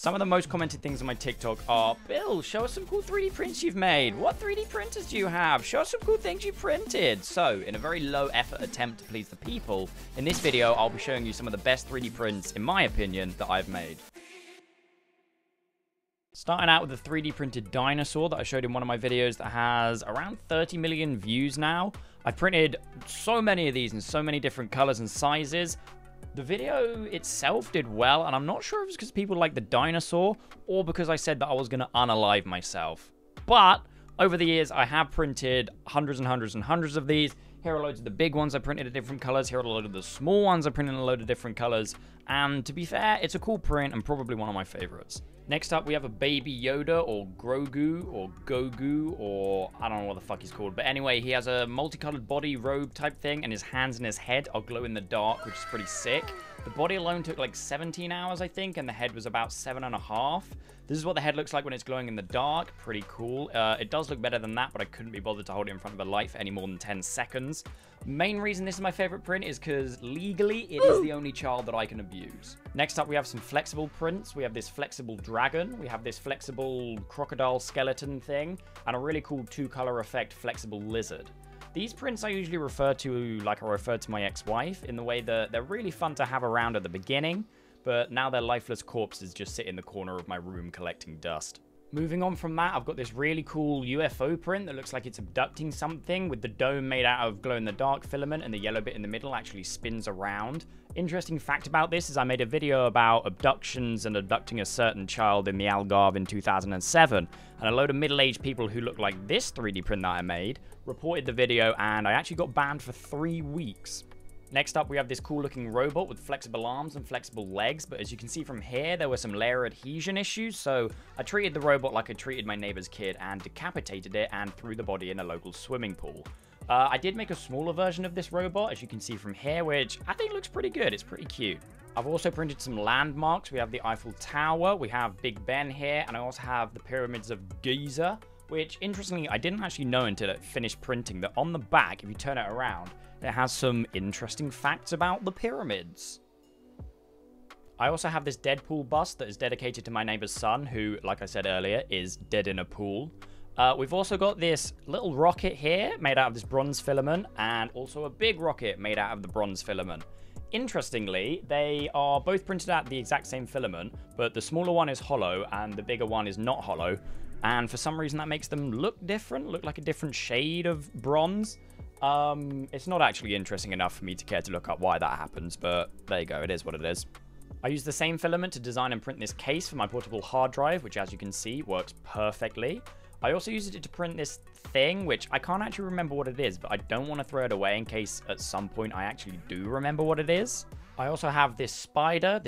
Some of the most commented things on my TikTok are, Bill, show us some cool 3D prints you've made. What 3D printers do you have? Show us some cool things you've printed. So, in a very low effort attempt to please the people, in this video, I'll be showing you some of the best 3D prints, in my opinion, that I've made. Starting out with the 3D printed dinosaur that I showed in one of my videos that has around 30 million views now. I printed so many of these in so many different colors and sizes. The video itself did well, and I'm not sure if it's because people like the dinosaur or because I said that I was going to unalive myself. But over the years, I have printed hundreds and hundreds and hundreds of these. Here are loads of the big ones I printed in different colors. Here are a load of the small ones I printed in a load of different colors. And to be fair, it's a cool print and probably one of my favorites. Next up, we have a baby Yoda, or Grogu, or Gogu, or I don't know what the fuck he's called. But anyway, he has a multicolored body robe type thing, and his hands and his head are glow in the dark, which is pretty sick. The body alone took like 17 hours, I think, and the head was about 7.5. This is what the head looks like when it's glowing in the dark. Pretty cool. It does look better than that, but I couldn't be bothered to hold it in front of a light for any more than 10 seconds. Main reason this is my favorite print is because legally it is the only child that I can abuse. Next up, we have some flexible prints. We have this flexible dragon. We have this flexible crocodile skeleton thing, and a really cool 2-color effect flexible lizard. These prints I usually refer to like I referred to my ex-wife, in the way that they're really fun to have around at the beginning, but now their lifeless corpses just sit in the corner of my room collecting dust. Moving on from that, I've got this really cool UFO print that looks like it's abducting something, with the dome made out of glow-in-the-dark filament, and the yellow bit in the middle actually spins around. Interesting fact about this is I made a video about abductions and abducting a certain child in the Algarve in 2007, and a load of middle-aged people who look like this 3D print that I made reported the video, and I actually got banned for 3 weeks. Next up, we have this cool looking robot with flexible arms and flexible legs, but as you can see from here, there were some layer adhesion issues, so I treated the robot like I treated my neighbor's kid and decapitated it and threw the body in a local swimming pool. I did make a smaller version of this robot, as you can see from here, which I think looks pretty good. It's pretty cute. I've also printed some landmarks. We have the Eiffel Tower, we have Big Ben here, and I also have the pyramids of Giza, which, interestingly, I didn't actually know until I finished printing that on the back, if you turn it around, it has some interesting facts about the pyramids. I also have this Deadpool bust that is dedicated to my neighbor's son, who, like I said earlier, is dead in a pool. We've also got this little rocket here, made out of this bronze filament, and also a big rocket made out of the bronze filament. Interestingly, they are both printed out the exact same filament, but the smaller one is hollow, and the bigger one is not hollow. And for some reason that makes them look different, look like a different shade of bronze. It's not actually interesting enough for me to care to look up why that happens, but there you go, it is what it is. I used the same filament to design and print this case for my portable hard drive, which, as you can see, works perfectly. I also used it to print this thing, which I can't actually remember what it is, but I don't want to throw it away in case at some point I actually do remember what it is. I also have this spider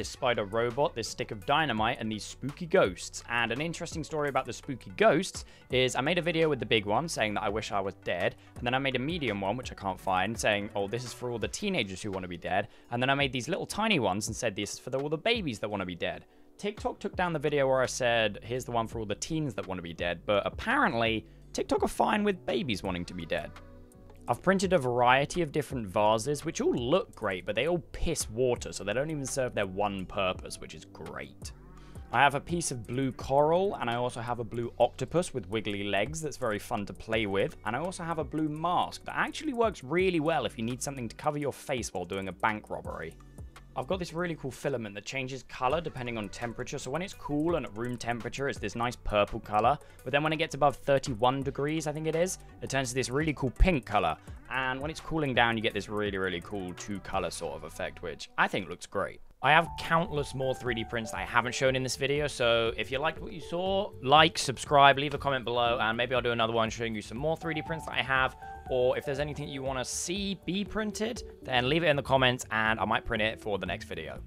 robot, this stick of dynamite, and these spooky ghosts. And an interesting story about the spooky ghosts is I made a video with the big one saying that I wish I was dead. And then I made a medium one, which I can't find, saying, oh, this is for all the teenagers who want to be dead. And then I made these little tiny ones and said this is for all the babies that want to be dead. TikTok took down the video where I said, here's the one for all the teens that want to be dead. But apparently, TikTok are fine with babies wanting to be dead. I've printed a variety of different vases, which all look great, but they all piss water, so they don't even serve their one purpose, which is great. I have a piece of blue coral, and I also have a blue octopus with wiggly legs that's very fun to play with, and I also have a blue mask that actually works really well if you need something to cover your face while doing a bank robbery. I've got this really cool filament that changes color depending on temperature. So when it's cool and at room temperature, it's this nice purple color. But then when it gets above 31 degrees, I think it is, it turns to this really cool pink color. And when it's cooling down, you get this really, really cool 2-color sort of effect, which I think looks great. I have countless more 3D prints that I haven't shown in this video, so if you liked what you saw, like, subscribe, leave a comment below, and maybe I'll do another one showing you some more 3D prints that I have, or if there's anything you want to see be printed, then leave it in the comments, and I might print it for the next video.